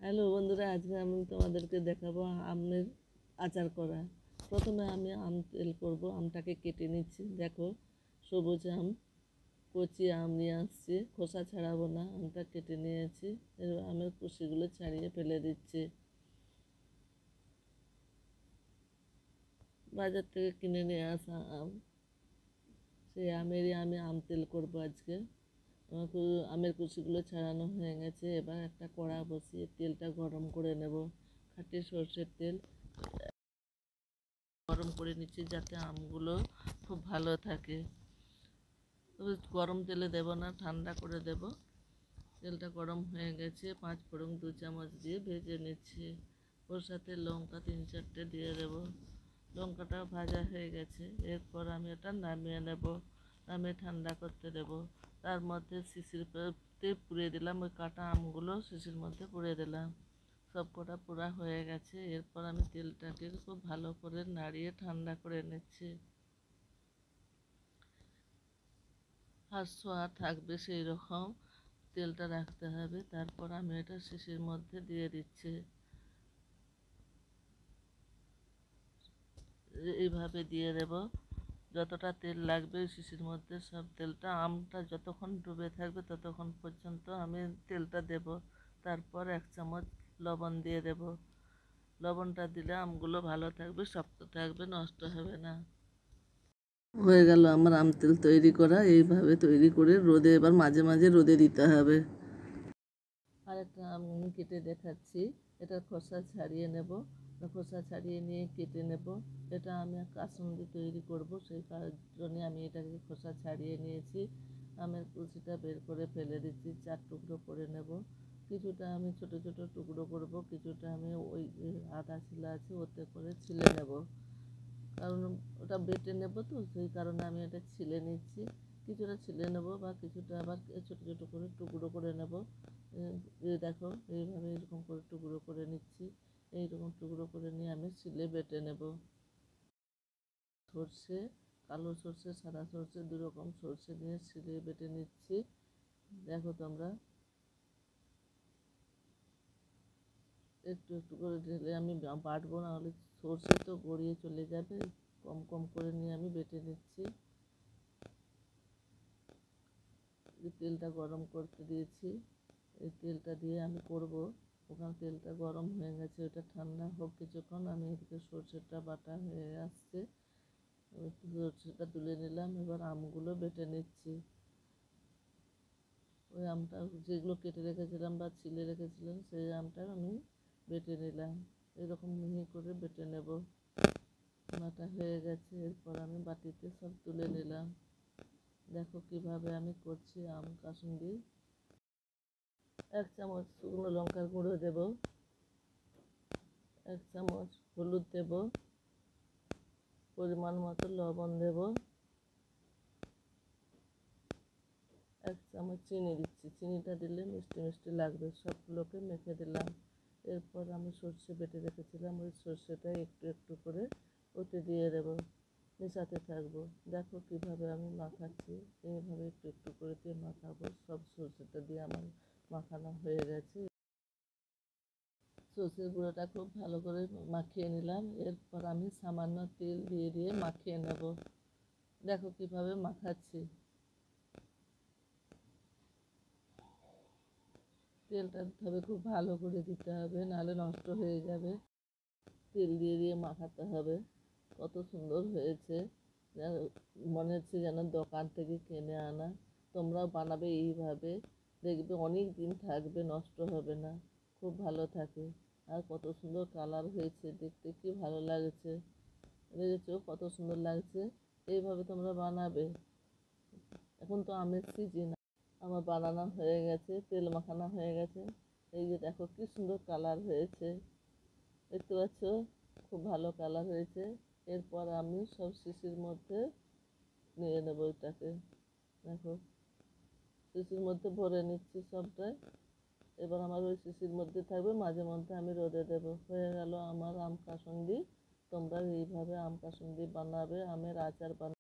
Hello বন্ধুরা, আজকে আমি তোমাদেরকে দেখাবো আমের আচার করা। প্রথমে আমি আম তেল করব। আমটাকে কেটে নিচ্ছি। দেখো, সবুজ আম, কচি আম নিয়ে আসছি, খোসা ছাড়াবো না। আমটা কেটে নিয়েছি, এবার আমের কুশিগুলো ছাড়িয়ে ফেলে দিচ্ছি। বাজার থেকে কিনে নিয়ে আসা আম, সেই আমেরই আমি আম তেল করব আজকে। আমের কুচিগুলো ছাড়ানো হয়ে গেছে। এবার একটা কড়া বসিয়ে তেলটা গরম করে নেব। খাঁটি সর্ষের তেল গরম করে নিচ্ছি যাতে আমগুলো খুব ভালো থাকে। তবে গরম তেলে দেব না, ঠান্ডা করে দেব। তেলটা গরম হয়ে গেছে। 5 ফোড়ন 2 চামচ দিয়ে ভেজে নিচ্ছি। ওর সাথে লঙ্কা 3-4টে দিয়ে দেব। লঙ্কাটা ভাজা হয়ে গেছে। এরপর আমি এটা নামিয়ে নেব। নামিয়ে ঠান্ডা করতে দেব। তার মধ্যে শিশিরতে পুড়িয়ে দিলাম। ওই কাটা আমগুলো শিশির মধ্যে পুড়িয়ে দিলাম। সব কটা পোড়া হয়ে গেছে। এরপর আমি তেলটাকে খুব ভালো করে নাড়িয়ে ঠান্ডা করে নিচ্ছি। আর ছোঁয়া থাকবে সেই রকম তেলটা রাখতে হবে। তারপর আমি এটা শিশির মধ্যে দিয়ে দিচ্ছি। এইভাবে দিয়ে দেব। যতটা তেল লাগবে শিশির মধ্যে সব তেলটা, আমটা যতক্ষণ ডুবে থাকবে ততক্ষণ পর্যন্ত আমি তেলটা দেব। তারপর 1 চামচ লবণ দিয়ে দেব। লবণটা দিলে আমগুলো ভালো থাকবে, শক্ত থাকবে, নষ্ট হবে না। হয়ে গেল আমার আম তেল তৈরি করা। এইভাবে তৈরি করে রোদে, এবার মাঝে মাঝে রোদে দিতে হবে। আর একটা আম কেটে দেখাচ্ছি। এটা খোসা ছাড়িয়ে নেব। খোসা ছাড়িয়ে নিয়ে কেটে নেব। এটা আমি কাসুন্দি তৈরি করব, সেই কারণে আমি এটাকে খোসা ছাড়িয়ে নিয়েছি। আমের কুচিটা বের করে ফেলে দিচ্ছি। 4 টুকরো করে নেব। কিছুটা আমি ছোট ছোট টুকরো করব, কিছুটা আমি ওই আদা ছিলা আছে ওতে করে ছিলে নেব। কারণ ওটা বেটে নেব, তো সেই কারণে আমি এটা ছিলে নিচ্ছি। কিছুটা ছিলে নেব, বা কিছুটা আবার ছোটো ছোটো করে টুকরো করে নেব। দেখো, এইভাবে এরকম করে টুকরো করে নিচ্ছি। এইরকম টুকরো করে নিয়ে আমি শিলে বেটে নেব। সর্ষে, কালো সর্ষে, সাদা সর্ষে, 2 রকম সর্ষে নিয়ে শিলে বেটে নিচ্ছি। দেখো তোমরা, একটু একটু করে ঢেলে আমি বাটবো, না হলে সর্ষে তো গড়িয়ে চলে যাবে। কম কম করে নিয়ে আমি বেটে নিচ্ছি। তেলটা গরম করতে দিয়েছি। এই তেলটা দিয়ে আমি করব। ওখানে তেলটা গরম হয়ে গেছে, ওটা ঠান্ডা হোক কিছুক্ষণ। আমি এদিকে সর্ষেটা বাটা হয়ে আসছে, সর্ষেটা তুলে নিলাম। এবার আমগুলো বেটে নিচ্ছি। ওই আমটা যেগুলো কেটে রেখেছিলাম বা ছিলে রেখেছিলাম, সেই আমটা আমি বেটে নিলাম। এরকম মিহি করে বেটে নেব। বাটা হয়ে গেছে। এরপর আমি বাটিতে সব তুলে নিলাম। দেখো কিভাবে আমি করছি আম কাসুন্দি। 1 চামচ শুকনো লঙ্কার গুঁড়ো দেব। 1 চামচ হলুদ দেব। পরিমাণ মতো লবণ দেব। 1 চামচ চিনি দিচ্ছি। চিনিটা দিলে মিষ্টি মিষ্টি লাগবে। সবগুলোকে মেখে দিলাম। এরপর আমি সর্ষে বেটে রেখেছিলাম, ওই সর্ষেটা একটু একটু করে ওতে দিয়ে দেবো। মেশাতে থাকবো। দেখো কিভাবে আমি মাখাচ্ছি। এইভাবে একটু একটু করে দিয়ে মাখাবো। সব সর্ষেটা দিয়ে আমার মাখানো হয়ে গেছে। সর্ষের গুঁড়োটা খুব ভালো করে মাখিয়ে নিলাম। এরপর আমি সামান্য তেল দিয়ে দিয়ে মাখিয়ে নেব। দেখো কিভাবে মাখাচ্ছি। তেলটা তবে খুব ভালো করে দিতে হবে, নাহলে নষ্ট হয়ে যাবে। তেল দিয়ে দিয়ে মাখাতে হবে। কত সুন্দর হয়েছে, মনে হচ্ছে যেন দোকান থেকে কিনে আনা। তোমরাও বানাবে এইভাবে, দেখবে অনেক দিন থাকবে, নষ্ট হবে না, খুব ভালো থাকে। আর কত সুন্দর কালার হয়েছে, দেখতে কি ভালো লাগছে। দেখেছো কত সুন্দর লাগছে। এইভাবে তোমরা বানাবে। এখন তো আমের সিজন। আমার বানানো হয়ে গেছে, তেল মাখানো হয়ে গেছে। এই যে দেখো কি সুন্দর কালার হয়েছে, দেখতে পাচ্ছ? খুব ভালো কালার হয়েছে। এরপর আমি সব শিশির মধ্যে নিয়ে নেবো এটাকে। দেখো, শিশির মধ্যে ভরে নিচ্ছি সবটাই। এবার আমার ওই শিশির মধ্যে থাকবে, মাঝে মধ্যে আমি রোদে দেবো। হয়ে গেল আমার আম কাসুন্দি। তোমরা এইভাবে আম কাসুন্দি বানাবে, আমের আচার বানাবে।